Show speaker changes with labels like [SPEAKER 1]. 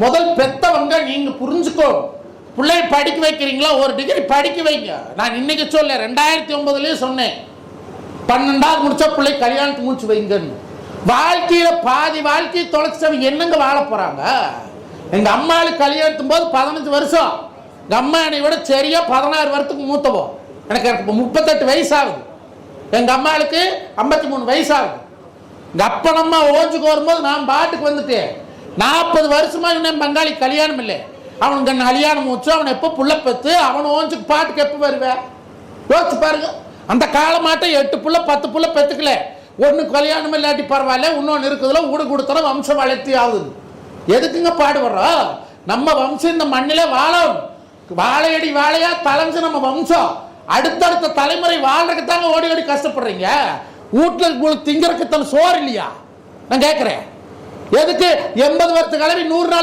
[SPEAKER 1] முதல் பெத்தவங்க நீங்க புரிஞ்சுக்கோ. பிள்ளைய படிக்க வைக்கிறீங்களா, ஒரு டிகிரி படிக்க வைங்க. நான் இன்னைக்கு சொல்ல 2009 சொன்னேன், 12வது முடிச்சா பிள்ளை கல்யாணத்துக்கு முடிச்சு வைங்கன்னு. வாழ்க்கையில பாதி வாழ்க்கையை தொலைச்சவங்க என்னங்க வாழ போறாங்க? எங்க அம்மாவுக்கு கல்யாணத்தும் போது 15 வருஷம். எங்க அம்மா என்னை விட சரியா 16 வருஷத்துக்கு மூத்தவோ. எனக்கு 38 வயசு ஆகுது. எங்க அம்மாவுக்கு 53 வயசு ஆகுது. எங்க அப்பனம்மா ஓஞ்சுக்கு வரும்போது நான் பாட்டுக்கு வந்துட்டேன். 40 வருஷமா இன்னும் பங்காளி கல்யாணம் இல்லை. அவனுக்கு கல்யாணம் முடிச்சு அவன் எப்போ புள்ள பெற்று அவன் ஓஞ்சுக்கு பாட்டுக்கு எப்போ வருவேன்? யோசிச்சு பாருங்க. அந்த காலமாட்டம் 8 புள்ள 10 புள்ள பெற்றுக்கல. ஒன்று கல்யாணம் இல்லாட்டி பரவாயில்ல, இன்னொன்று இருக்குதுல ஊடு கொடுத்தா வம்சம் வளர்த்தி ஆகுது. எதுக்குங்க பாடுபடுறோம்? நம்ம வம்சம் இந்த மண்ணிலே வாழும். வாழையடி வாழையா தலைஞ்சு நம்ம வம்சம் அடுத்தடுத்த தலைமுறை வாழ்றதுக்கு தாங்க ஓடி ஓடி கஷ்டப்படுறீங்க. வீட்டில் உங்களுக்கு திங்கிறதுக்கு சோறு இல்லையா? நான் கேட்குறேன். எதுக்கு 80 வருஷ கிளம்பி 100 நாள்